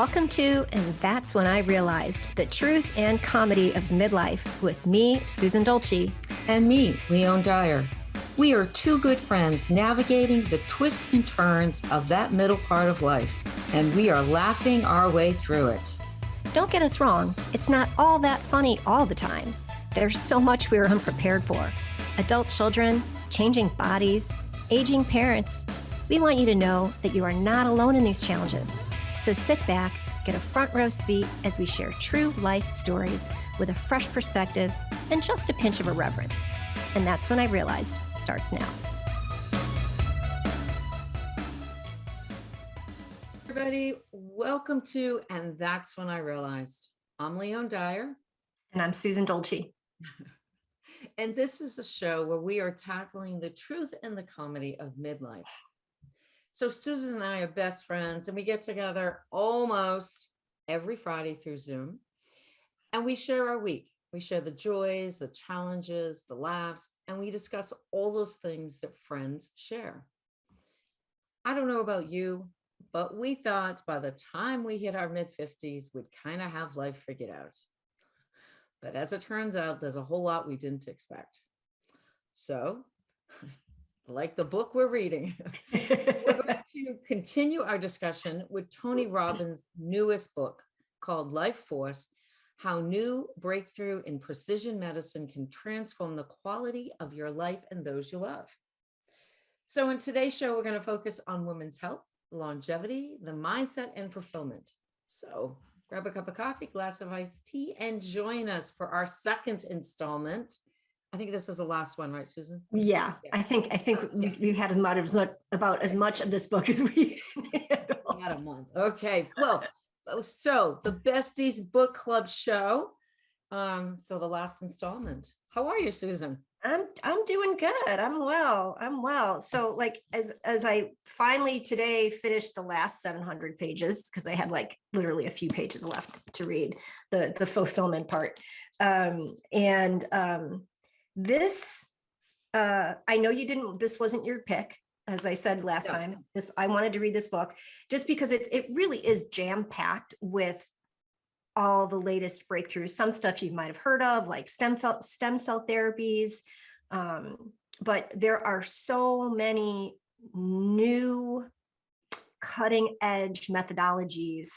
Welcome to And That's When I Realized, the truth and comedy of midlife with me, Susan Dolci. And me, Leone Dyer. We are two good friends navigating the twists and turns of that middle part of life, and we are laughing our way through it. Don't get us wrong, it's not all that funny all the time. There's so much we are unprepared for. Adult children, changing bodies, aging parents. We want you to know that you are not alone in these challenges. So sit back, get a front row seat as we share true life stories with a fresh perspective and just a pinch of irreverence. And That's When I Realized starts now. Everybody, welcome to And That's When I Realized. I'm Leone Dyer. And I'm Susan Dolci. And this is a show where we are tackling the truth and the comedy of midlife. So Susan and I are best friends, and we get together almost every Friday through Zoom, and we share our week. We share the joys, the challenges, the laughs, and we discuss all those things that friends share. I don't know about you, but we thought by the time we hit our mid-50s, we'd kind of have life figured out. But as it turns out, there's a whole lot we didn't expect. So, like the book we're reading, we're going to continue our discussion with Tony Robbins' newest book called Life Force: How New Breakthrough in Precision Medicine Can Transform the Quality of Your Life and Those you love. So in today's show, we're going to focus on women's health, longevity, the mindset, and fulfillment. So grab a cup of coffee, glass of iced tea, and join us for our second installment. I think this is the last one, right, Susan? Yeah. I think we've had about as much of this book as we had a month. Okay. Well, so the Besties Book Club show. So the last installment. How are you, Susan? I'm doing good. I'm well. So like as I finally today finished the last 700 pages, because I had like literally a few pages left to read, the fulfillment part. This I know this wasn't your pick, as I said last time. I wanted to read this book just because it really is jam-packed with all the latest breakthroughs. Some stuff you might have heard of, like stem cell therapies, but there are so many new cutting edge methodologies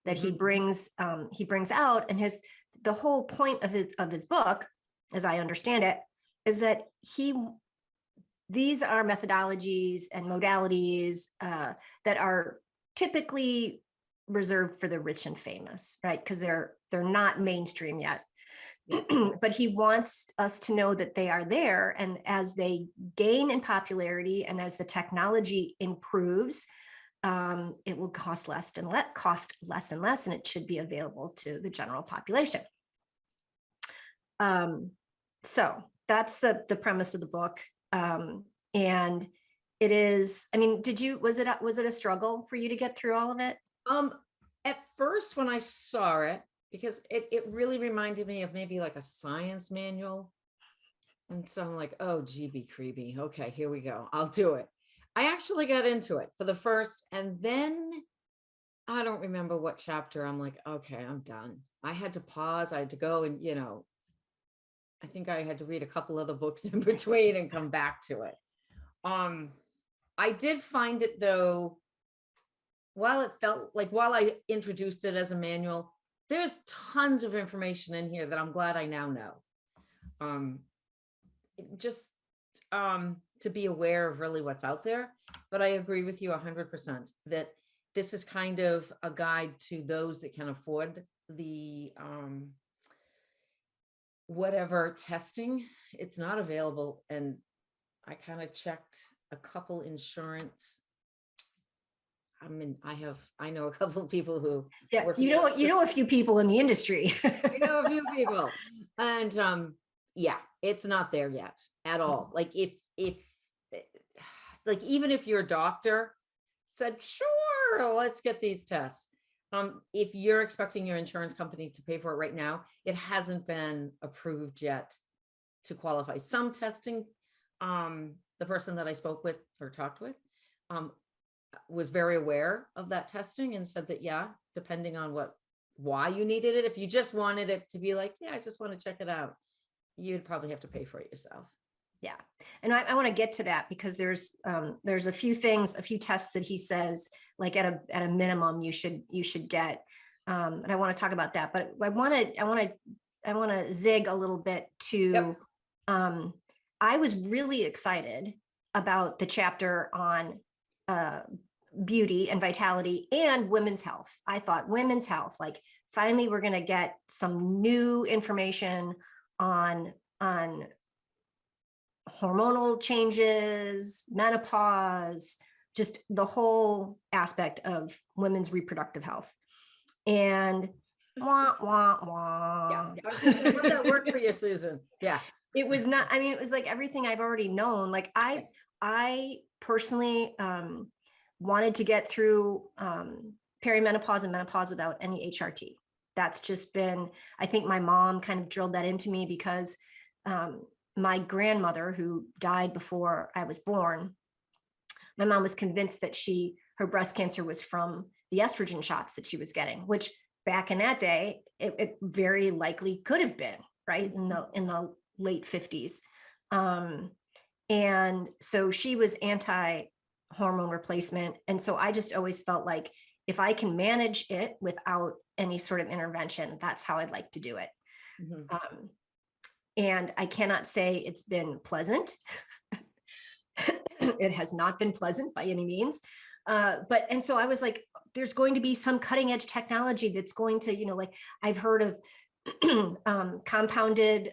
that he brings out, and the whole point of his book, as I understand it, is that these are methodologies and modalities that are typically reserved for the rich and famous, right? Because they're not mainstream yet. But he wants us to know that they are there, and as they gain in popularity and as the technology improves, it will cost less and less, and it should be available to the general population. So that's the premise of the book. And it is, I mean, was it a struggle for you to get through all of it? At first when I saw it, because it really reminded me of maybe like a science manual. And so I'm like, oh, GB creepy. Okay, here we go. I'll do it. I actually got into it for the first, and then I don't remember what chapter. I'm like, okay, I'm done. I had to pause. I had to go and, I think I had to read a couple other books in between and come back to it. I did find it, though, while I introduced it as a manual, there's tons of information in here that I'm glad I now know. Just to be aware of really what's out there. But I agree with you 100% that this is kind of a guide to those that can afford the whatever testing. It's not available, and I kind of checked a couple insurance. I know a couple of people who work. You know a few people in the industry. You know a few people, and it's not there yet at all. Like if even if your doctor said, sure, let's get these tests. If you're expecting your insurance company to pay for it right now, it hasn't been approved yet to qualify. Some testing, the person that I spoke with or talked with, was very aware of that testing and said that, yeah, depending on why you needed it, if you just wanted it to be like, yeah, I just want to check it out, you'd probably have to pay for it yourself. Yeah. And I want to get to that because there's a few tests that he says, like at a minimum, you should get. And I want to talk about that, but I want to zig a little bit to, yep. I was really excited about the chapter on beauty and vitality and women's health. I thought women's health, like finally, we're going to get some new information on hormonal changes, menopause, just the whole aspect of women's reproductive health. And wah, wah, wah. Yeah. How did that work for you, Susan? Yeah. It was not, I mean, it was like everything I've already known. Like I personally wanted to get through perimenopause and menopause without any HRT. That's just been, I think my mom kind of drilled that into me because my grandmother, who died before I was born, my mom was convinced that her breast cancer was from the estrogen shots that she was getting, which back in that day, it very likely could have been, right? In the late 50s. And so she was anti-hormone replacement. And so I just always felt like if I can manage it without any sort of intervention, that's how I'd like to do it. Mm-hmm. And I cannot say it's been pleasant. It has not been pleasant by any means. And so I was like, there's going to be some cutting edge technology that's going to, like I've heard of compounded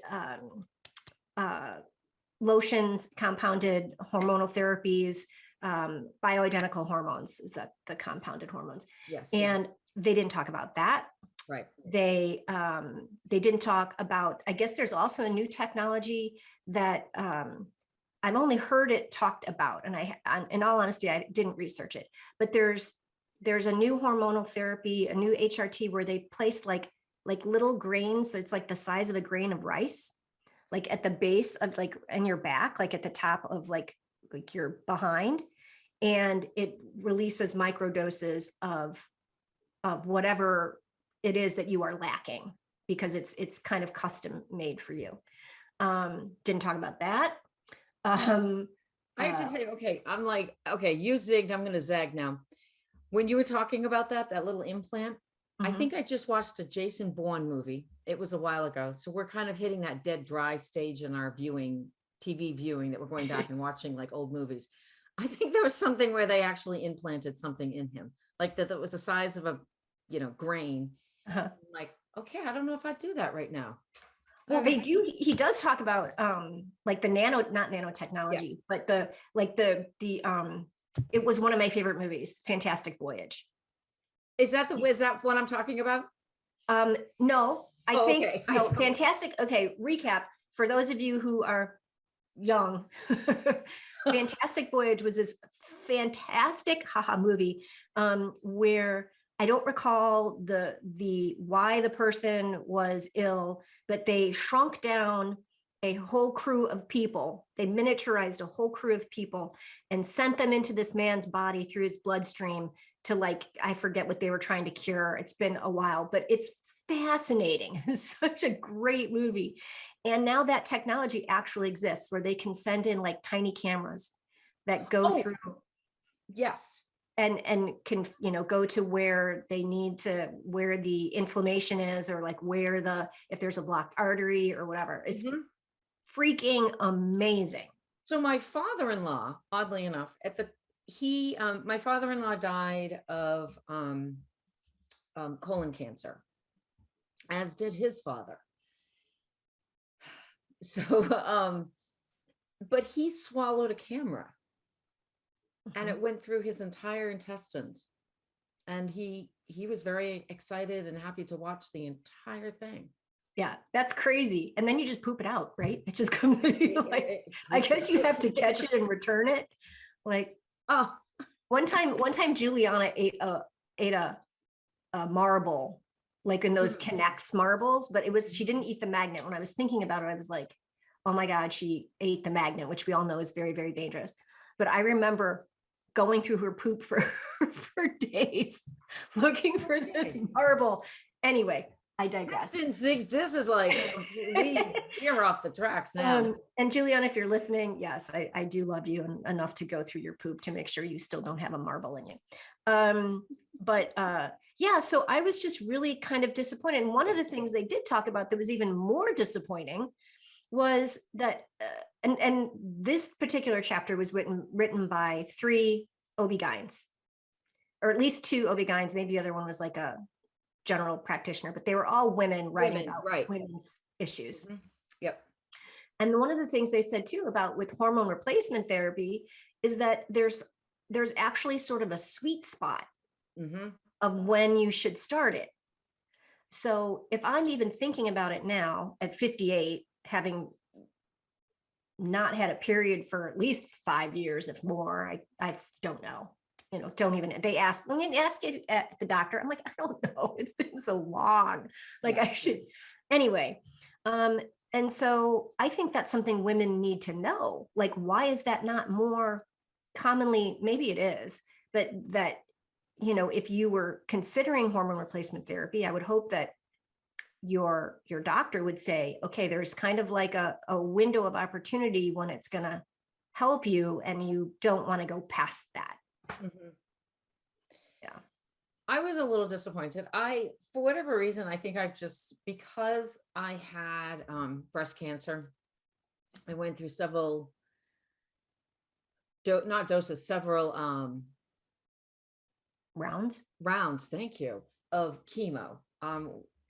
lotions, compounded hormonal therapies, bioidentical hormones. Is that the compounded hormones? Yes. And they didn't talk about that. Right. They didn't talk about, I guess there's also a new technology that I've only heard it talked about. And in all honesty, I didn't research it, but there's a new hormonal therapy, a new HRT where they placed like little grains. That's like the size of a grain of rice, like at the base of like in your back, like at the top of like your behind. And it releases micro doses of whatever it is that you are lacking, because it's kind of custom made for you. Didn't talk about that. I have to tell you, okay, I'm like, okay, you zigged, I'm going to zag now. When you were talking about that little implant, I think I just watched a Jason Bourne movie. It was a while ago. So we're kind of hitting that dead dry stage in our TV viewing, that we're going back and watching like old movies. I think there was something where they actually implanted something in him, like that was the size of a, grain. Like, okay, I don't know if I'd do that right now. Well, they do. He does talk about like the not nanotechnology, but it was one of my favorite movies, Fantastic Voyage. Is that what I'm talking about? No, I think okay. No, Fantastic. Okay, recap for those of you who are young. Fantastic Voyage was this fantastic movie where I don't recall the why the person was ill, but they shrunk down a whole crew of people. They miniaturized a whole crew of people and sent them into this man's body through his bloodstream to, like, I forget what they were trying to cure. It's been a while, but it's fascinating. It's such a great movie. And now that technology actually exists where they can send in like tiny cameras that go through. Yes. And can, go to where they need to, where the inflammation is, or like if there's a blocked artery or whatever. It's freaking amazing. So my father-in-law, oddly enough, my father-in-law died of colon cancer, as did his father. So, but he swallowed a camera. And it went through his entire intestines, and he was very excited and happy to watch the entire thing. Yeah, that's crazy. And then you just poop it out, right? It just comes like, I guess you have to catch it and return it. Like, one time Juliana ate a marble, like in those Connects marbles, but she didn't eat the magnet. When I was thinking about it, I was like, oh my God, she ate the magnet, which we all know is very, very dangerous. But I remember going through her poop for for days, looking for this marble. Anyway, I digress. This is like, we're off the tracks now. And Juliana, if you're listening, yes, I do love you enough to go through your poop to make sure you still don't have a marble in you. Yeah, so I was just really kind of disappointed. And one of the things they did talk about that was even more disappointing was that, and this particular chapter was written by 3 OB-GYNs, or at least 2 OB-GYNs. Maybe the other one was like a general practitioner, but they were all women writing about women's issues. Yep. And one of the things they said too about with hormone replacement therapy is that there's actually sort of a sweet spot of when you should start it. So if I'm even thinking about it now at 58, having not had a period for at least 5 years, if more, I don't know. Don't even, they ask it at the doctor. I'm like, I don't know. It's been so long. Like I should, anyway. And so I think that's something women need to know. Like, why is that not more commonly? Maybe it is, but that, if you were considering hormone replacement therapy, I would hope that your doctor would say, okay, there's kind of like a window of opportunity when it's going to help you, and you don't want to go past that. Yeah. I was a little disappointed. For whatever reason, I think because I had breast cancer, I went through several rounds, thank you, of chemo.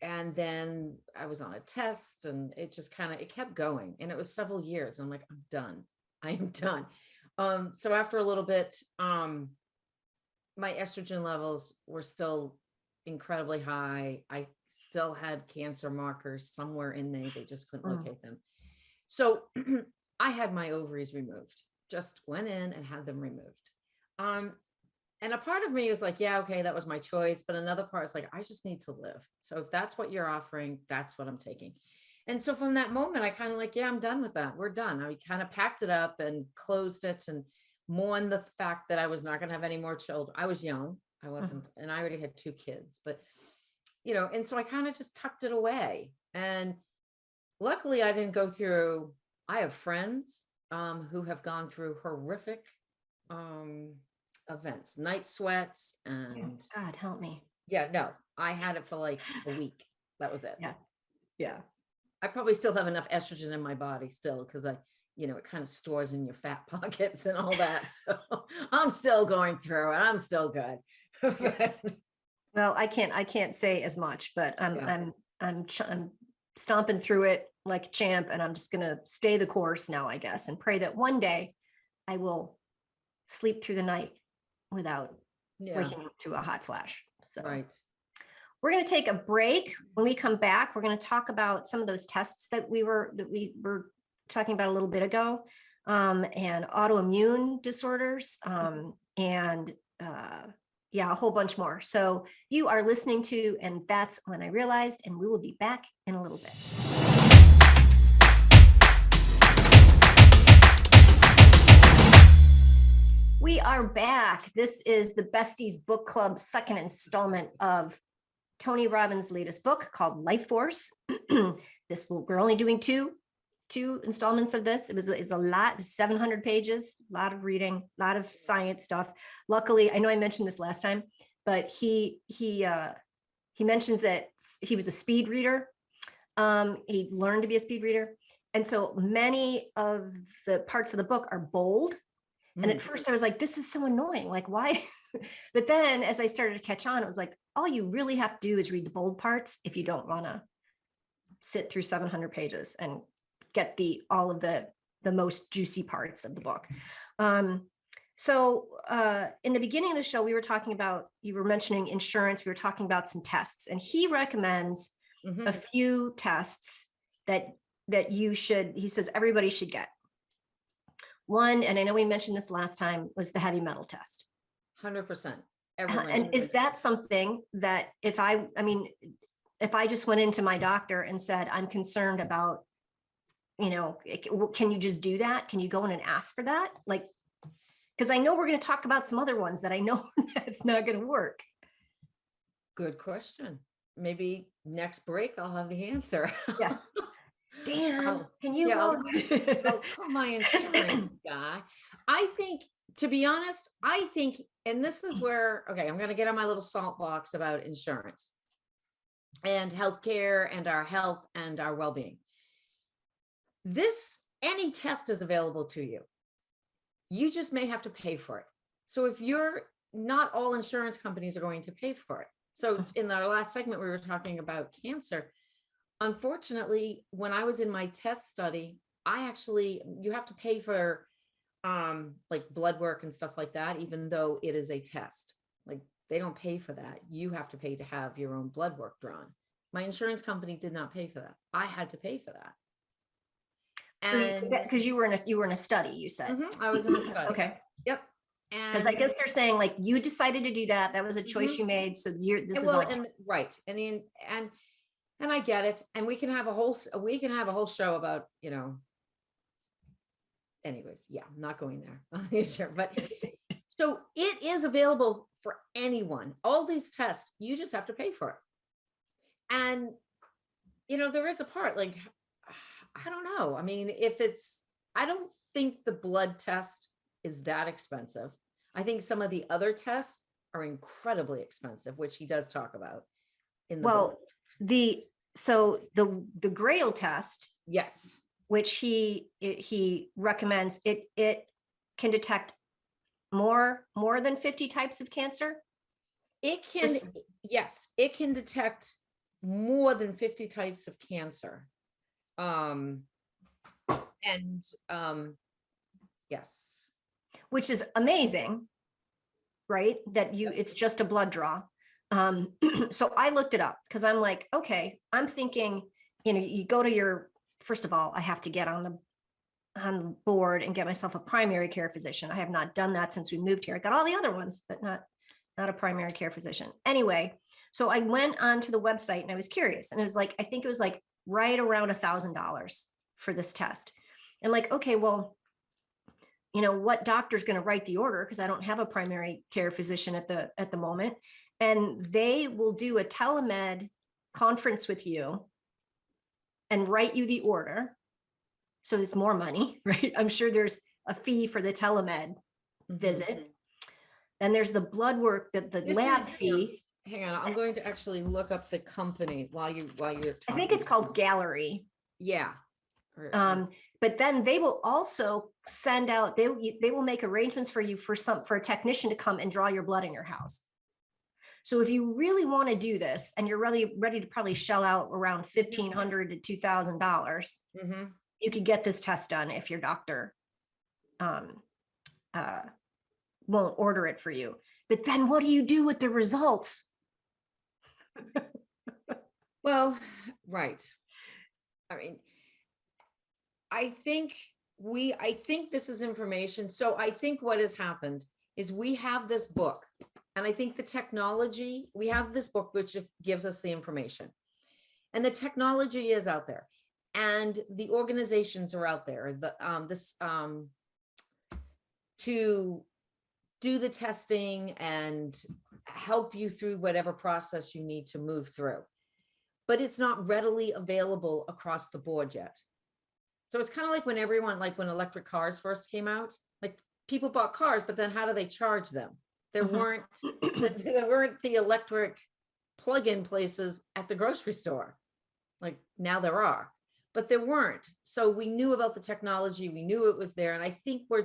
And then I was on a test, and it just it kept going, and it was several years. I'm like, I'm done. I am done. So after a little bit, my estrogen levels were still incredibly high. I still had cancer markers somewhere in me. They just couldn't locate them. So I had my ovaries removed, just went in and had them removed. And a part of me was like, yeah, okay, that was my choice. But another part is like, I just need to live. So if that's what you're offering, that's what I'm taking. And so from that moment, I kind of like, yeah, I'm done with that. We're done. I kind of packed it up and closed it and mourned the fact that I was not going to have any more children. I was young. I wasn't, and I already had 2 kids, but and so I kind of just tucked it away. And luckily I didn't go through, I have friends who have gone through horrific events, night sweats, and God help me. Yeah, no, I had it for like a week. That was it. Yeah. I probably still have enough estrogen in my body still, because it kind of stores in your fat pockets and all that. So I'm still going through it. I'm still good. Well, I can't say as much, but I'm stomping through it like a champ, and I'm just going to stay the course now, I guess, and pray that one day I will sleep through the night without waking up to a hot flash. So we're going to take a break. When we come back, we're going to talk about some of those tests that we were talking about a little bit ago, and autoimmune disorders, and a whole bunch more. So you are listening to And That's When I Realized, and we will be back in a little bit. We are back. This is the Besties Book Club second installment of Tony Robbins' latest book called Life Force. We're only doing two installments of this. It's a lot, it was 700 pages, a lot of reading, a lot of science stuff. Luckily, I know I mentioned this last time, but he mentions that he was a speed reader. He learned to be a speed reader. And so many of the parts of the book are bold. And at first I was like, this is so annoying. Like, why? But then as I started to catch on, it was like, all you really have to do is read the bold parts if you don't want to sit through 700 pages and get all of the most juicy parts of the book. So in the beginning of the show, you were mentioning insurance. We were talking about some tests, and he recommends a few tests that he says everybody should get. One, and I know we mentioned this last time, was the heavy metal test. 100%. And is that something that if I just went into my doctor and said, I'm concerned about, can you just do that? Can you go in and ask for that? Like, Because I know we're going to talk about some other ones that I know that's not going to work. Good question. Maybe next break I'll have the answer. Yeah. Dan, can you yeah, go? I'll call my insurance guy. I think, to be honest, I think, and this is where, okay, I'm going to get on my little salt box about insurance and healthcare and our health and our well-being. Any test is available to you. You just may have to pay for it. So if not all insurance companies are going to pay for it. So in our last segment, we were talking about cancer. Unfortunately, when I was in my test study, you have to pay for like blood work and stuff like that, even though it is a test. Like they don't pay for that. You have to pay to have your own blood work drawn. My insurance company did not pay for that. I had to pay for that. And because you were in a study, you said. I was in a study. Okay. Yep. Because I guess they're saying like you decided to do that. That was a choice you made. So right. And I get it. And we can have a whole show about, anyways, yeah, I'm not going there. Sure. But so it is available for anyone. All these tests, you just have to pay for it. And, there is a part like, I don't know. I mean, I don't think the blood test is that expensive. I think some of the other tests are incredibly expensive, which he does talk about in the book. The Grail test, yes, which he recommends, it can detect more than 50 types of cancer. It can detect more than 50 types of cancer. Yes, which is amazing, right? It's just a blood draw. So I looked it up because I'm like, okay, I'm thinking, you go to first of all, I have to get on the board and get myself a primary care physician. I have not done that since we moved here. I got all the other ones, but not a primary care physician. Anyway, so I went onto the website and I was curious, and it was like, I think it was like right around $1,000 for this test. And like, okay, well, what doctor's going to write the order? Because I don't have a primary care physician at the moment. And they will do a telemed conference with you and write you the order. So it's more money, right? I'm sure there's a fee for the telemed visit. Then there's the blood work, the lab fee. Hang on, I'm going to actually look up the company while you're talking. I think it's called Gallery. Yeah. But then they will also send out, they will make arrangements for you for a technician to come and draw your blood in your house. So if you really want to do this and you're really ready to probably shell out around $1,500 to $2,000, you could get this test done if your doctor won't order it for you. But then what do you do with the results? Well, right. I mean, I think this is information. So I think what has happened is we have this book, and I think the technology, we have this book, which gives us the information, and the technology is out there, and the organizations are out there, to do the testing and help you through whatever process you need to move through. But it's not readily available across the board yet. So it's kind of like when electric cars first came out, like people bought cars, but then how do they charge them? There weren't the electric plug-in places at the grocery store. Like now there are, but there weren't. So we knew about the technology. We knew it was there. And I think I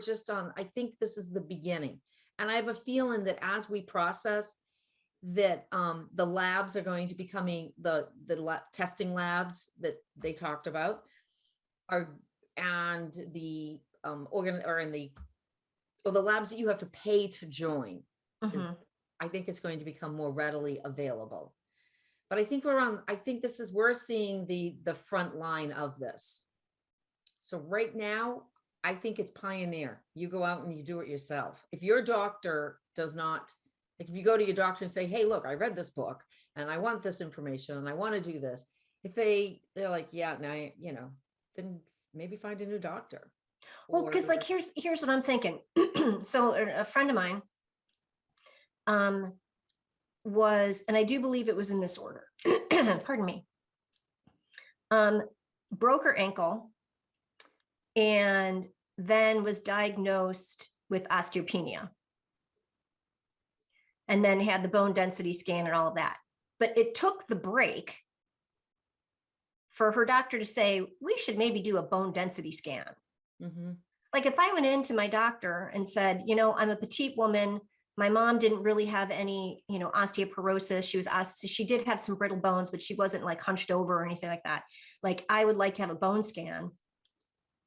think this is the beginning. And I have a feeling that as we process that, the labs are going to becoming the testing labs that they talked about and the the labs that you have to pay to join. I think it's going to become more readily available. But I think we're seeing the front line of this. So right now, I think it's pioneer. You go out and you do it yourself. If your doctor does not, like if you go to your doctor and say, hey, look, I read this book and I want this information and I want to do this. If they're like, yeah, now, then maybe find a new doctor. Well, because like, here's what I'm thinking. So a friend of mine was, and I do believe it was in this order, pardon me, broke her ankle and then was diagnosed with osteopenia and then had the bone density scan and all of that. But it took the break for her doctor to say, we should maybe do a bone density scan. Mhm. Like if I went into my doctor and said, you know, I'm a petite woman, my mom didn't really have any, you know, osteoporosis. She did have some brittle bones, but she wasn't like hunched over or anything like that. Like I would like to have a bone scan.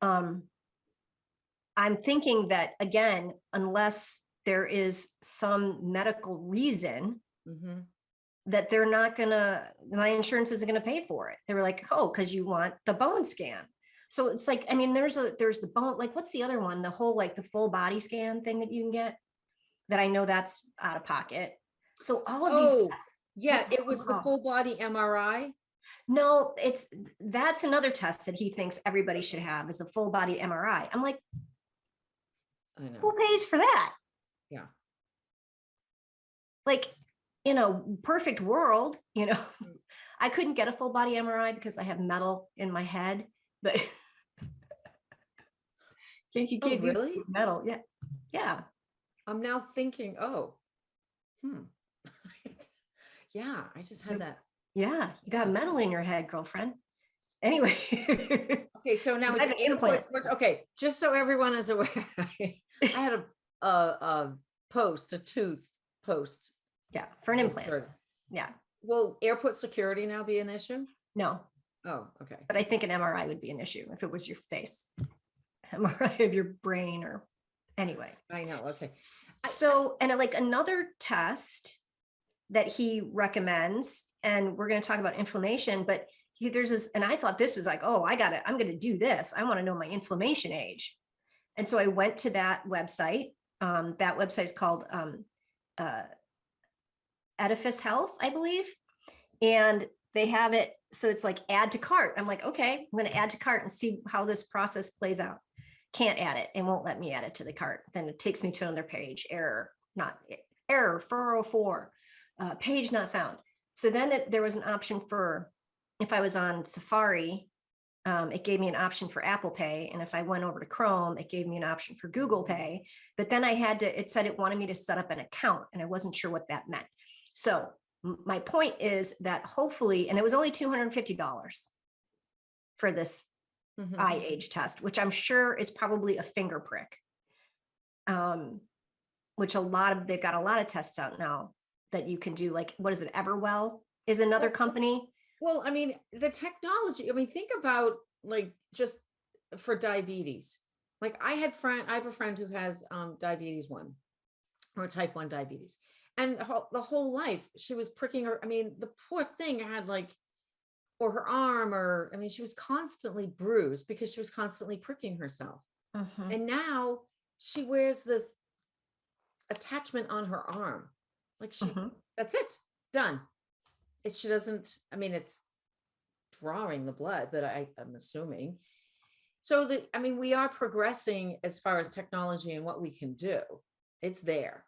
I'm thinking that again, unless there is some medical reason Mhm. that they're not gonna, my insurance isn't gonna pay for it. They were like, oh, because you want the bone scan. So it's like, I mean, there's the bone, like what's the other one? The whole, like the full body scan thing that you can get, that I know that's out of pocket. So all of these Oh, tests, yeah, what's it was the called? full body MRI. No, that's another test that he thinks everybody should have, is a full body MRI. I'm like, I know. who pays for that? Yeah. Like in a perfect world, you know, I couldn't get a full body MRI because I have metal in my head, but you Oh, can't do really? metal. Yeah. Yeah. I'm now thinking, oh, hmm. Yeah, I just had that. Yeah. You got Yeah. metal in your head, girlfriend. Anyway. Okay, so now I is have an implant. okay, just so everyone is aware, I had a post, a tooth post. Yeah. For an implant. Sure. Yeah. Will airport security now be an issue? No. Oh, okay. But I think an MRI would be an issue if it was your face. MRI of your brain or anyway. I know. Okay. So, and like another test that he recommends, and we're going to talk about inflammation, but there's this, and I thought this was like, oh, I'm going to do this. I want to know my inflammation age. And so I went to that website. That website is called Edifice Health, I believe. And they have it. So it's like add to cart. I'm like, okay, I'm going to add to cart and see how this process plays out. Can't add it. It won't let me add it to the cart. Then it takes me to another page. Error 404, page not found. So then there was an option for, if I was on Safari, it gave me an option for Apple Pay. And if I went over to Chrome, it gave me an option for Google Pay. But then it said it wanted me to set up an account, and I wasn't sure what that meant. So my point is that hopefully, and it was only $250 for this eye age test, which I'm sure is probably a finger prick. Which they've got a lot of tests out now that you can do. Like, what is it? Everwell is another company. Well, I mean, the technology, I mean, think about like just for diabetes. Like I have a friend who has diabetes 1 or type 1 diabetes. And the whole life she was pricking her. I mean, the poor thing had like, or her arm, or, I mean, she was constantly bruised because she was constantly pricking herself. And now she wears this attachment on her arm. Like that's it, done. She doesn't, I mean, it's drawing the blood, but I'm assuming. So I mean, we are progressing as far as technology and what we can do. It's there.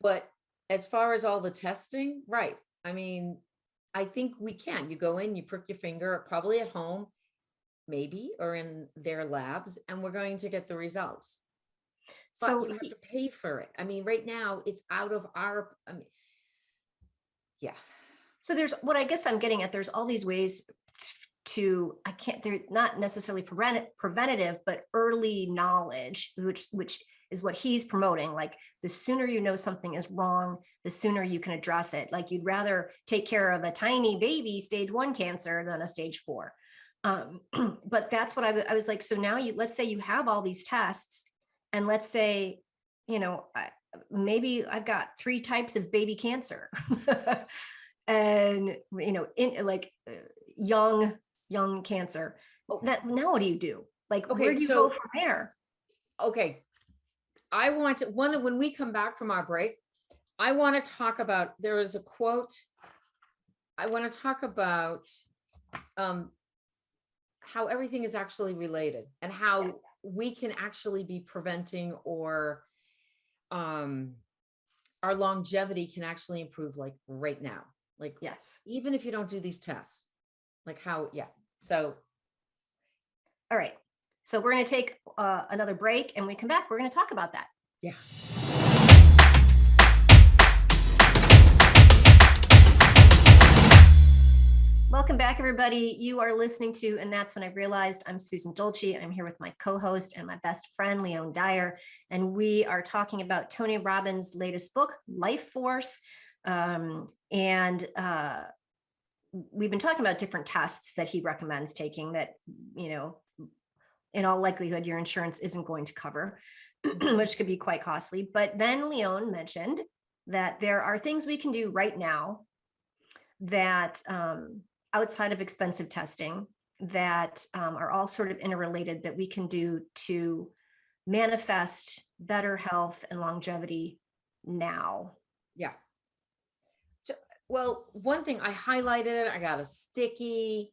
But as far as all the testing, right. I mean, I think we can. You go in, you prick your finger, probably at home, maybe, or in their labs, and we're going to get the results. But So you have to pay for it. I mean, right now it's out of our, I mean, yeah. So there's what I guess I'm getting at. There's all these ways they're not necessarily preventative, but early knowledge, which is what he's promoting. Like the sooner you know something is wrong, the sooner you can address it. Like you'd rather take care of a tiny baby stage 1 cancer than a stage 4. But that's what I was like. So now let's say you have all these tests, and let's say, you know, maybe I've got 3 types of baby cancer. And, you know, in like young cancer. Now what do you do? Like, Okay, where do you go from there? Okay. I want to, when we come back from our break, I want to talk about, there is a quote. I want to talk about how everything is actually related and how we can actually be preventing or our longevity can actually improve like right now. Like, Yes. even if you don't do these tests, like how, yeah. So, All right. So we're going to take another break, and when we come back, we're going to talk about that. yeah. Welcome back, everybody. You are listening to And That's When I Realized. I'm Susan Dolci. I'm here with my co-host and my best friend, Leone Dyer, and we are talking about Tony Robbins' latest book, Life Force. And we've been talking about different tests that he recommends taking that, you know, in all likelihood, your insurance isn't going to cover, which could be quite costly. But then Leone mentioned that there are things we can do right now that outside of expensive testing that are all sort of interrelated that we can do to manifest better health and longevity now. Yeah. So, well, one thing I highlighted it, I got a sticky.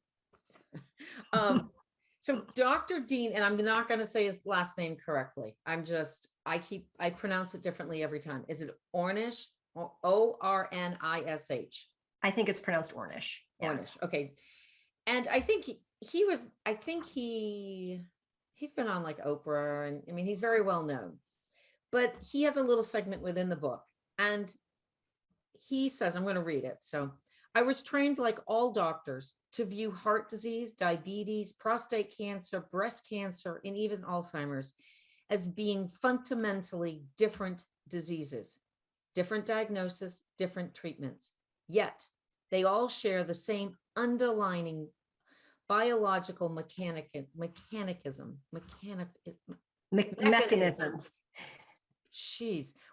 So Dr. Dean, and I'm not going to say his last name correctly. I pronounce it differently every time. Is it Ornish? Ornish? I think it's pronounced Ornish. Yeah. Ornish. Okay. And I think he's been on like Oprah, and I mean, he's very well known, but he has a little segment within the book, and he says, I'm going to read it. So, I was trained like all doctors to view heart disease, diabetes, prostate cancer, breast cancer, and even Alzheimer's as being fundamentally different diseases, different diagnosis, different treatments. Yet they all share the same underlying biological mechanisms,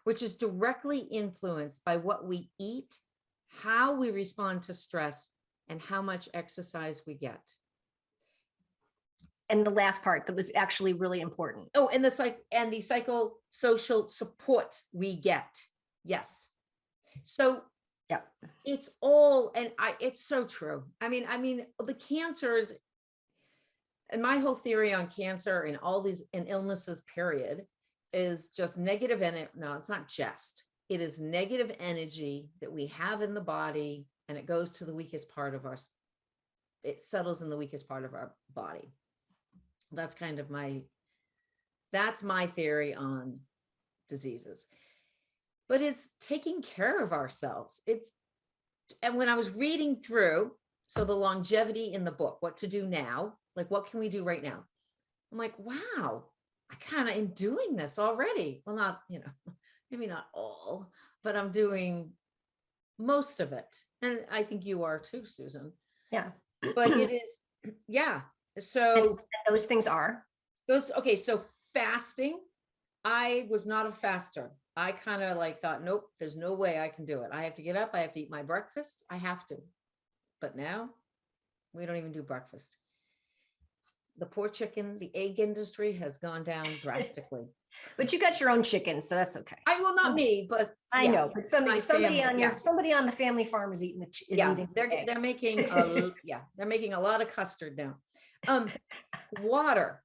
which is directly influenced by what we eat, how we respond to stress, and how much exercise we get. And the last part that was actually really important. Oh, and the psychosocial support we get. Yes. So yeah, it's all, and it's so true. I mean, the cancers, and my whole theory on cancer and all these and illnesses, period, is just negative. And no, it's not just. It is negative energy that we have in the body, and it goes to the weakest part of it settles in the weakest part of our body. That's kind of that's my theory on diseases. But it's taking care of ourselves. And when I was reading through, so the longevity in the book, what to do now, like what can we do right now? I'm like, wow, I kind of am doing this already. Well, not, maybe not all, but I'm doing most of it. And I think you are too, Susan. Yeah. But it is, yeah. So and those things are okay. So fasting, I was not a faster. I kind of like thought, nope, there's no way I can do it. I have to get up. I have to eat my breakfast. I have to. But now we don't even do breakfast. The poor chicken, the egg industry has gone down drastically. But you got your own chickens, so that's okay. Not me, but I know. But somebody on the family farm is eating eating. They're making they're making a lot of custard now. Water,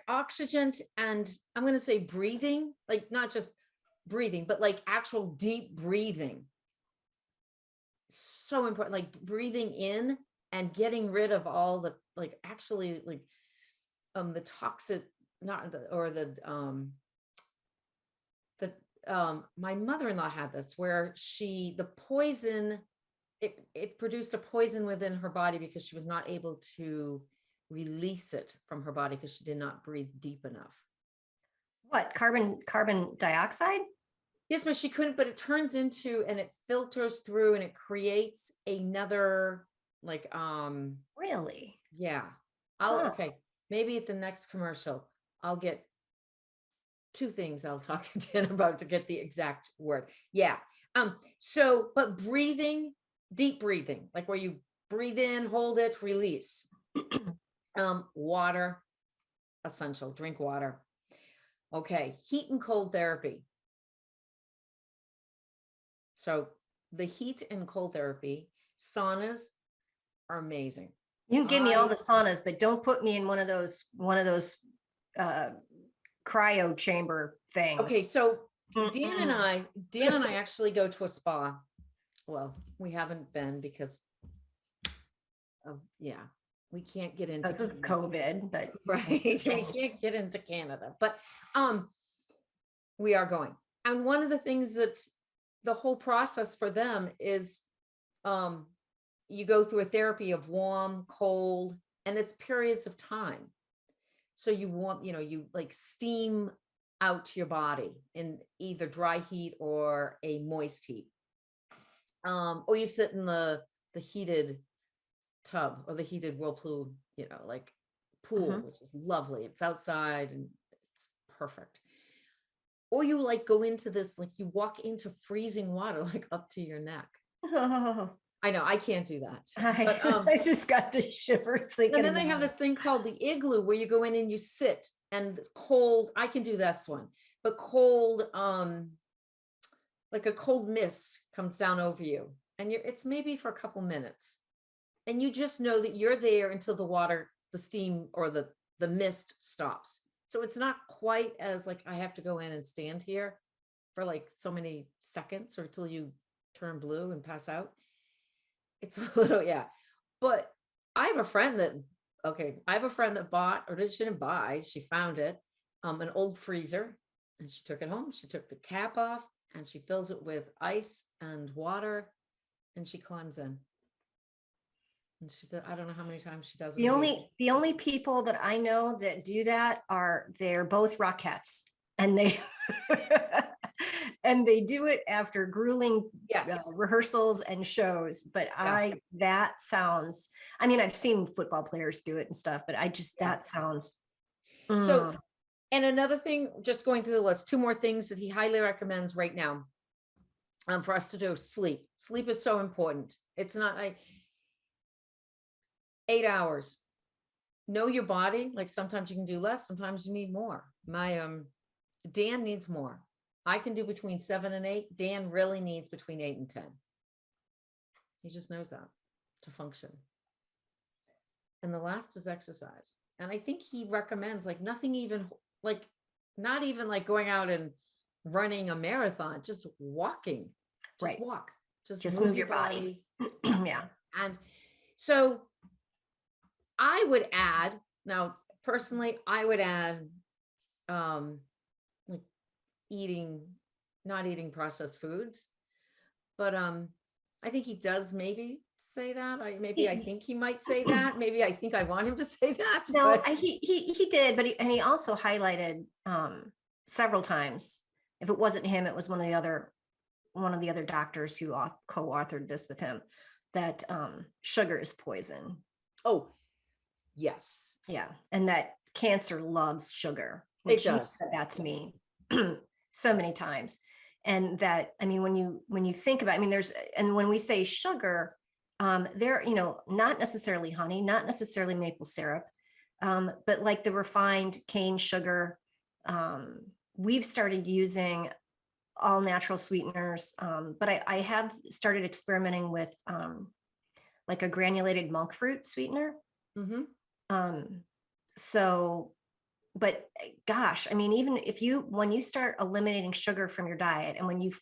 oxygen, and I'm going to say breathing, like not just breathing, but like actual deep breathing. So important, like breathing in and getting rid of all the the toxic, my mother-in-law had this where the poison, it produced a poison within her body because she was not able to release it from her body because she did not breathe deep enough. What, carbon dioxide? Yes, but she couldn't, but it turns into, and it filters through, and it creates another really? Yeah. Okay. Maybe at the next commercial, I'll get 2 things I'll talk to Dan about to get the exact word. Yeah. But breathing, deep breathing, like where you breathe in, hold it, release. Water, essential, drink water. Okay. Heat and cold therapy. So the heat and cold therapy, saunas are amazing. You can give me all I the saunas, but don't put me in one of those uh cryo chamber okay, things. so Mm-mm. Dan and I actually go to a spa. Well, we haven't been because of, yeah, we can't get into Because of Canada. COVID, but Right. We can't get into Canada, but we are going. And one of the things that's the whole process for them is you go through a therapy of warm, cold, and it's periods of time. So you want, you like steam out your body in either dry heat or a moist heat. Or you sit in the heated tub or the heated whirlpool, like pool, which is lovely. It's outside and it's perfect. Or you like go into this, like you walk into freezing water, like up to your neck. oh, I know I can't do that. I, But I just got the shivers thinking. and then they have about this thing called the igloo where you go in and you sit and cold. I can do this one, but cold, like a cold mist comes down over you, and it's maybe for a couple minutes, and you just know that you're there until the water, the steam, or the mist stops. So it's not quite as like I have to go in and stand here for like so many seconds or till you turn blue and pass out. It's a little, yeah. But I have a friend that bought, or she didn't buy, she found it, an old freezer, and she took it home. She took the cap off and she fills it with ice and water, and she climbs in. And she did, I don't know how many times she does it. the only people that I know that do that they're both Rockettes, and they and they do it after grueling Yes. rehearsals and shows. But that sounds, I mean, I've seen football players do it and stuff, but that sounds. So, and another thing, just going through the list, 2 more things that he highly recommends right now for us to do. Sleep. Sleep is so important. It's not 8 hours. Know your body. Like sometimes you can do less, sometimes you need more. My Dan needs more. I can do between 7 and 8. Dan really needs between 8 and 10. He just knows that to function. And the last is exercise. And I think he recommends like nothing, even like not even like going out and running a marathon, just walking. Just walk. Just move your body. Yeah. And so I would add, now personally, I would add like not eating processed foods, but I think he does maybe say that. I think he might say that. Maybe I think I want him to say that. No, but he did, but he also highlighted several times. If it wasn't him, it was one of the other doctors who co-authored this with him, that sugar is poison. Oh, yes. Yeah. And that cancer loves sugar. It does. Said that to me so many times. And that, I mean, when you think about, I mean, and when we say sugar, they're, not necessarily honey, not necessarily maple syrup, but like the refined cane sugar. We've started using all natural sweeteners, but I have started experimenting with like a granulated monk fruit sweetener. So, but gosh, I mean, even when you start eliminating sugar from your diet, and when you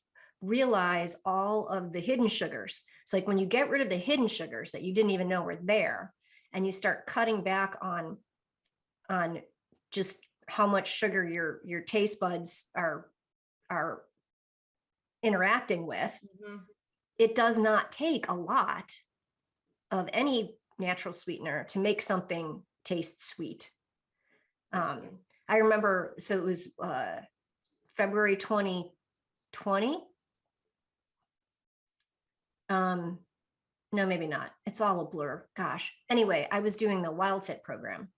realize all of the hidden sugars, it's like when you get rid of the hidden sugars that you didn't even know were there, and you start cutting back on just how much sugar your taste buds are interacting with, it does not take a lot of any natural sweetener to make something taste sweet. I remember, so it was February 2020. No, maybe not. It's all a blur. Gosh. Anyway, I was doing the Wild Fit program.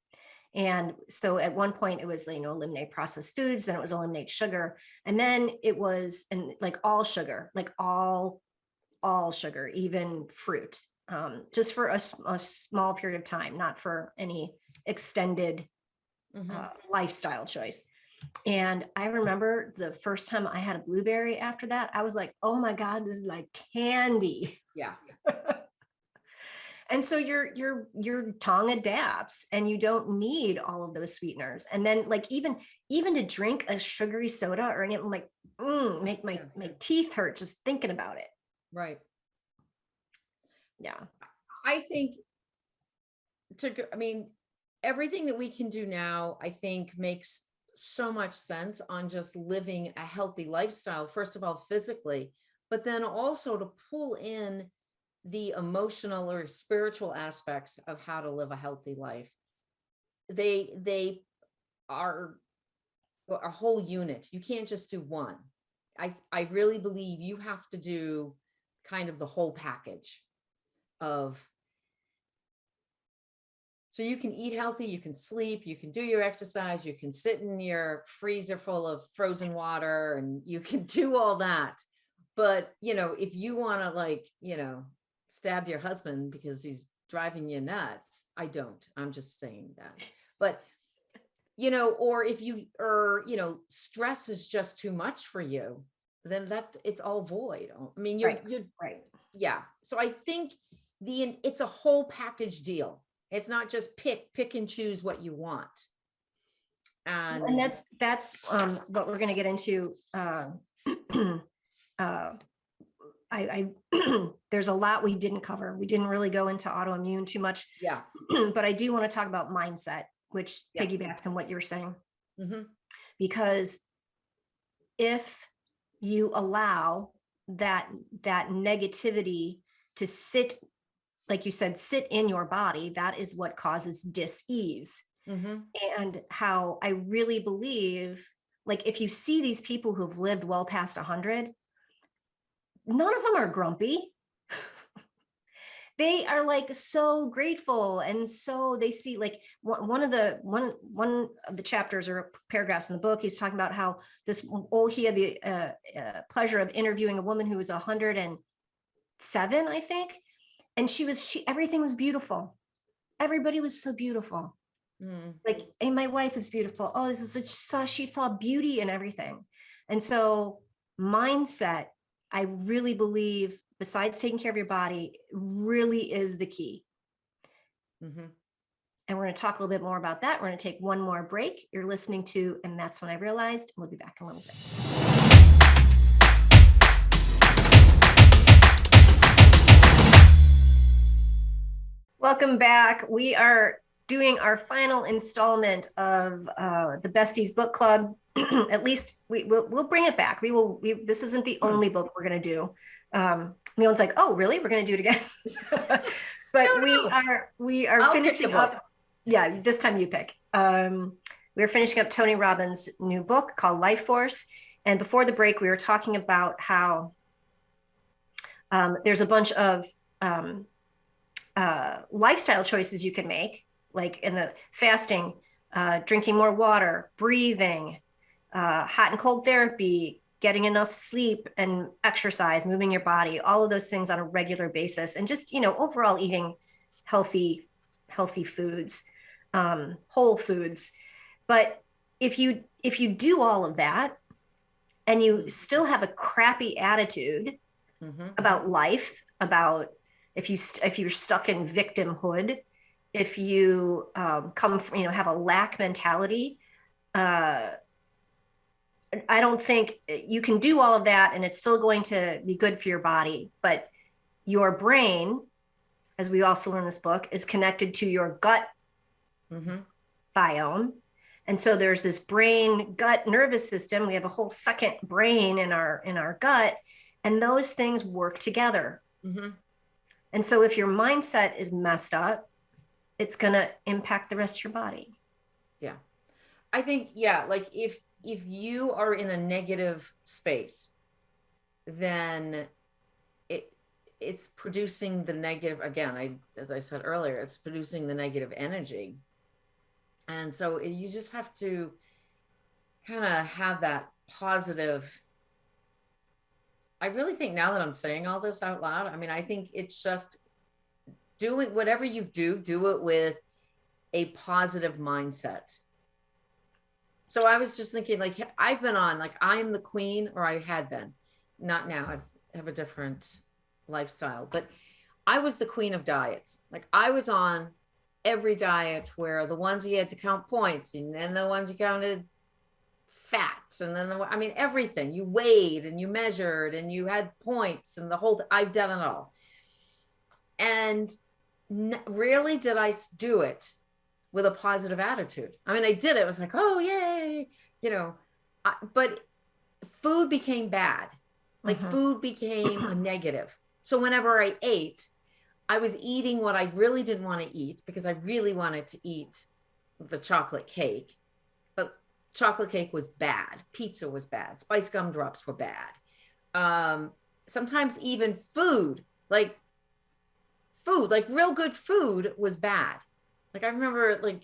And so at one point it was, eliminate processed foods, then it was eliminate sugar. And then it was, and like all sugar, even fruit, just for a small period of time, not for any extended lifestyle choice. And I remember the first time I had a blueberry after that, I was like, oh my God, this is like candy. Yeah. And so your tongue adapts and you don't need all of those sweeteners. And then like even to drink a sugary soda or anything, like make my teeth hurt just thinking about it. Right. Yeah. I think I mean, everything that we can do now, I think makes so much sense on just living a healthy lifestyle, first of all, physically, but then also to pull in the emotional or spiritual aspects of how to live a healthy life. They are a whole unit. You can't just do one. I really believe you have to do kind of the whole package of, so you can eat healthy, you can sleep, you can do your exercise, you can sit in your freezer full of frozen water, and you can do all that. But, if you want to like, stab your husband because he's driving you nuts, I'm just saying that. But, or if stress is just too much for you, then it's all void. I mean, you're right. Yeah. So I think it's a whole package deal. It's not just pick and choose what you want. And that's what we're going to get into. I there's a lot we didn't cover. We didn't really go into autoimmune too much. Yeah. But I do want to talk about mindset, which piggybacks on what you're saying. Because if you allow that negativity to sit, like you said, sit in your body, that is what causes dis-ease. And how I really believe, like, if you see these people who've lived well past 100, none of them are grumpy. They are like so grateful. And so they see, like, one of the chapters or paragraphs in the book, he's talking about how he had the pleasure of interviewing a woman who was 107, I think. And everything was beautiful. Everybody was so beautiful. Like, hey, my wife is beautiful. Oh, she saw beauty in everything. And so mindset, I really believe, besides taking care of your body, really is the key. And we're going to talk a little bit more about that. We're going to take one more break. You're listening to And That's When I Realized. We'll be back in a little bit. Welcome back. We are doing our final installment of the Besties Book Club. At least we'll bring it back. This isn't the only book we're going to do. Leone's like, oh, really? We're going to do it again. But we are finishing up. Yeah, this time you pick. We're finishing up Tony Robbins' new book called Life Force. And before the break, we were talking about how there's a bunch of lifestyle choices you can make, like in the fasting, drinking more water, breathing, hot and cold therapy, getting enough sleep and exercise, moving your body, all of those things on a regular basis, and just, overall eating healthy foods, whole foods. But if you do all of that and you still have a crappy attitude about life, about if you're stuck in victimhood, if you come from, have a lack mentality, I don't think you can do all of that and it's still going to be good for your body. But your brain, as we also learn in this book, is connected to your gut biome. And so there's this brain gut nervous system. We have a whole second brain in our gut, and those things work together. And so if your mindset is messed up, it's going to impact the rest of your body. Yeah. I think, like if you are in a negative space, then it's producing the negative, again, as I said earlier, it's producing the negative energy. And so you just have to kind of have that positive. I really think now that I'm saying all this out loud, I mean, I think it's just doing whatever you do it with a positive mindset. So I was just thinking, like, I've been on, like, I am the queen, or I had been, not now. I have a different lifestyle, but I was the queen of diets. Like I was on every diet, where the ones you had to count points, and then the ones you counted fats, and then I mean, everything you weighed and you measured and you had points and the whole, I've done it all. And rarely did I do it with a positive attitude. I mean, I did it. It was like, oh, yay, you know, but food became bad. Like food became a negative. So whenever I ate, I was eating what I really didn't want to eat, because I really wanted to eat the chocolate cake. But chocolate cake was bad. Pizza was bad. Spice gumdrops were bad. Sometimes even food, like real good food was bad. Like I remember like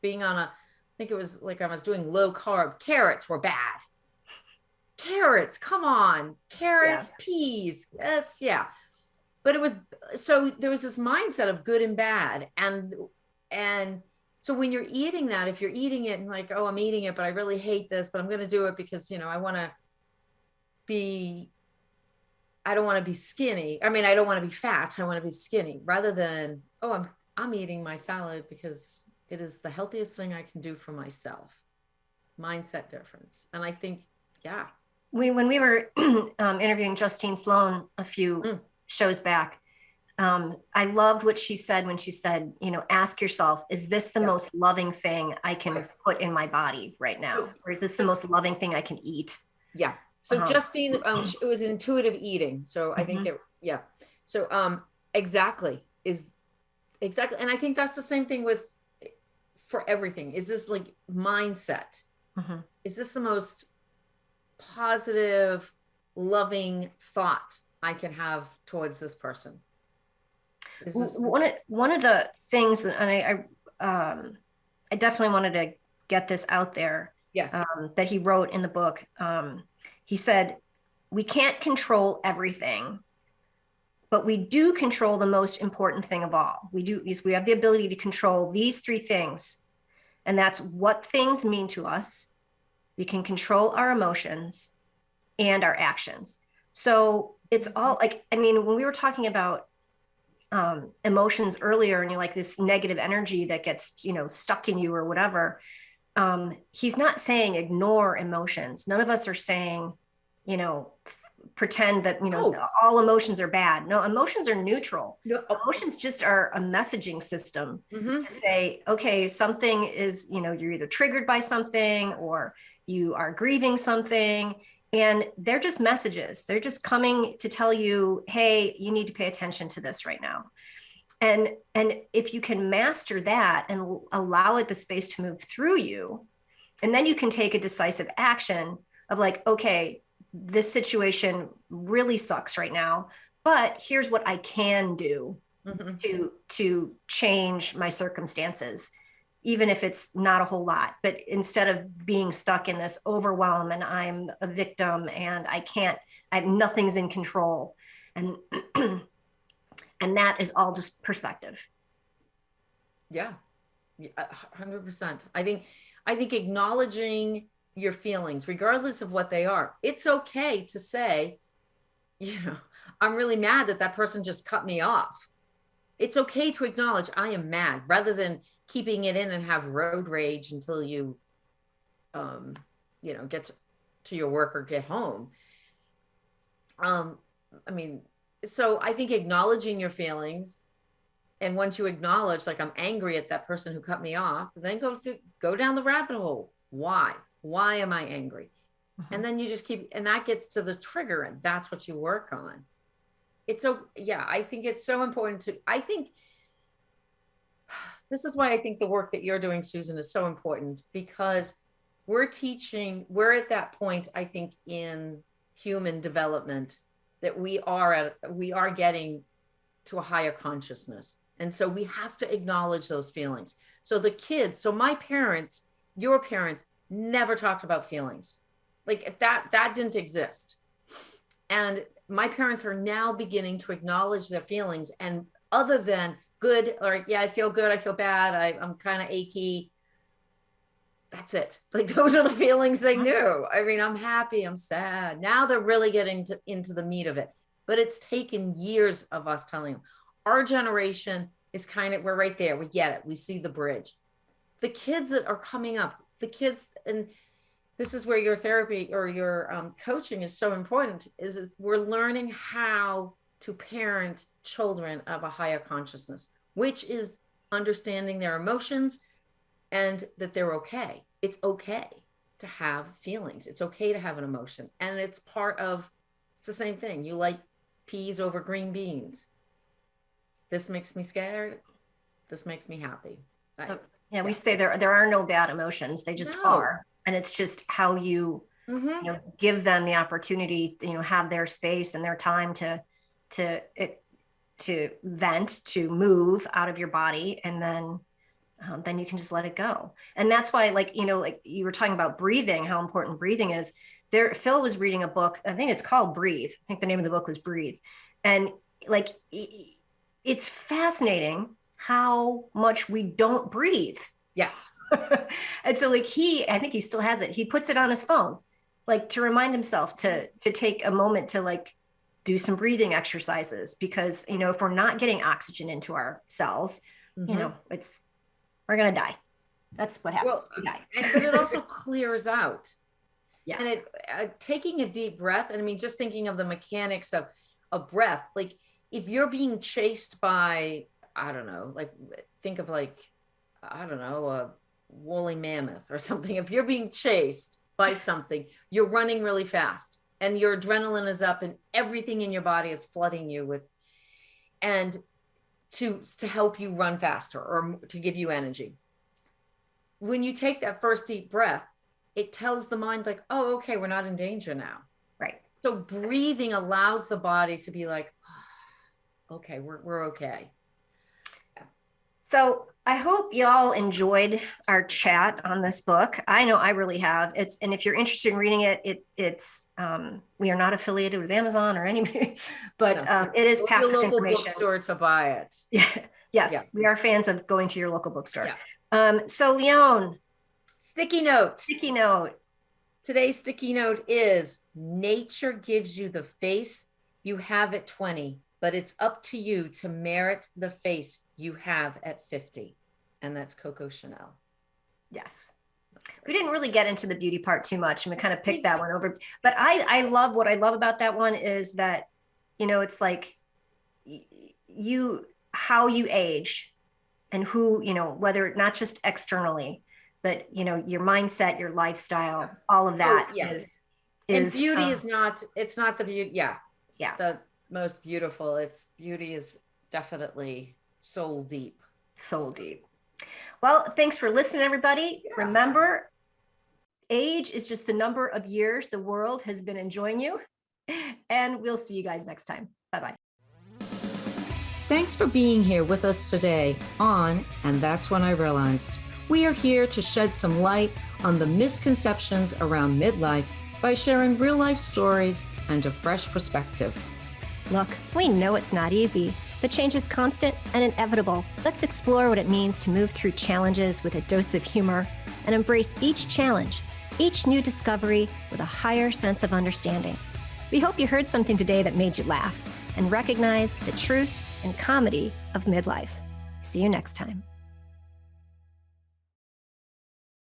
being on I think it was like I was doing low carb. Carrots were bad. Carrots, come on. Carrots, peas. That's But it was, so there was this mindset of good and bad. And so when you're eating that, if you're eating it and like, oh, I'm eating it, but I really hate this, but I'm going to do it because, you know, I don't want to be skinny. I mean, I don't want to be fat. I want to be skinny, rather than, oh, I'm eating my salad because it is the healthiest thing I can do for myself. Mindset difference. And I think, when we were interviewing Justine Sloan a few shows back, I loved what she said when she said, you know, ask yourself, is this the most loving thing I can put in my body right now? Or is this the most loving thing I can eat? Yeah. So Justine, it was intuitive eating. So I think So exactly. And I think that's the same thing for everything. Is this like mindset? Is this the most positive, loving thought I can have towards this person? One of the things, and I definitely wanted to get this out there. Yes. That he wrote in the book. He said, we can't control everything, but we do control the most important thing of all. We have the ability to control these three things. And that's what things mean to us. We can control our emotions and our actions. So it's all like, I mean, when we were talking about emotions earlier, and you're like this negative energy that gets, you know, stuck in you or whatever. He's not saying ignore emotions. None of us are saying, you know, pretend that, you know, all emotions are bad. No, emotions are neutral. No. Emotions just are a messaging system to say, okay, something is, you know, you're either triggered by something or you are grieving something, and they're just messages. They're just coming to tell you, hey, you need to pay attention to this right now. And if you can master that and allow it the space to move through you, and then you can take a decisive action of like, okay, this situation really sucks right now, but here's what I can do to change my circumstances, even if it's not a whole lot. But instead of being stuck in this overwhelm and I'm a victim and nothing's in control. And and that is all just perspective. Yeah, 100%. I think acknowledging your feelings, regardless of what they are, it's okay to say, you know, I'm really mad that person just cut me off. It's okay to acknowledge I am mad, rather than keeping it in and have road rage until you, you know, get to your work or get home. I mean, so I think acknowledging your feelings, and once you acknowledge, like, I'm angry at that person who cut me off, then go down the rabbit hole. Why am I angry? And then you just keep, and that gets to the trigger, and that's what you work on. I think it's so important I think this is why I think the work that you're doing, Susan, is so important, because we're at that point, I think, in human development, that we are getting to a higher consciousness. And so we have to acknowledge those feelings. So my parents, your parents, never talked about feelings. Like that didn't exist. And my parents are now beginning to acknowledge their feelings, and other than good, or I feel good, I feel bad, I'm kind of achy. That's it. Like, those are the feelings they knew. I mean, I'm happy, I'm sad. Now they're really getting into the meat of it. but it's taken years of us telling them. Our generation is kind of, we're right there. We get it. We see the bridge. The kids that are coming up, the kids, and this is where your therapy or your coaching is so important, is we're learning how to parent children of a higher consciousness, which is understanding their emotions and that they're okay. It's okay to have feelings. It's okay to have an emotion. And it's the same thing. You like peas over green beans. This makes me scared. This makes me happy. Yeah, we say there are no bad emotions. They just are. And it's just how you, give them the opportunity, have their space and their time to vent, to move out of your body. And then you can just let it go. And that's why, like you were talking about breathing, how important breathing is. Phil was reading a book, I think it's called Breathe. I think the name of the book was Breathe. And like, it's fascinating how much we don't breathe. Yes. And so like I think he still has it. He puts it on his phone, like to remind himself to take a moment to like do some breathing exercises, because, if we're not getting oxygen into our cells, we're going to die. That's what happens. Well, we die. But it also clears out. Yeah. And taking a deep breath, and I mean, just thinking of the mechanics of breath, like if you're being chased by, I don't know, like think of like, I don't know, a woolly mammoth or something. If you're being chased by something, you're running really fast and your adrenaline is up and everything in your body is flooding you with, and to help you run faster or to give you energy. When you take that first deep breath, it tells the mind like, oh, okay, we're not in danger now. Right. So breathing allows the body to be like, oh, okay, we're okay. So I hope y'all enjoyed our chat on this book. I know I really have. And if you're interested in reading it, we are not affiliated with Amazon or anybody, but it is packed with information. Local bookstore to buy it. Yeah. Yes, yeah. We are fans of going to your local bookstore. Yeah. So Leone, sticky note. Sticky note. Today's sticky note is: nature gives you the face you have at 20, but it's up to you to merit the face you have at 50. And that's Coco Chanel. Yes. We didn't really get into the beauty part too much, and we kind of picked that one over. But what I love about that one is that, it's like how you age and who, whether not just externally, but, your mindset, your lifestyle, all of that is and beauty is not, it's not the beauty. Yeah. Yeah. The most beautiful. Beauty is definitely soul deep. Soul deep. Well, thanks for listening, everybody. Yeah. Remember, age is just the number of years the world has been enjoying you. And we'll see you guys next time. Bye-bye. Thanks for being here with us today on And That's When I Realized. We are here to shed some light on the misconceptions around midlife by sharing real-life stories and a fresh perspective. Look, we know it's not easy, but change is constant and inevitable. Let's explore what it means to move through challenges with a dose of humor and embrace each challenge, each new discovery with a higher sense of understanding. We hope you heard something today that made you laugh and recognize the truth and comedy of midlife. See you next time.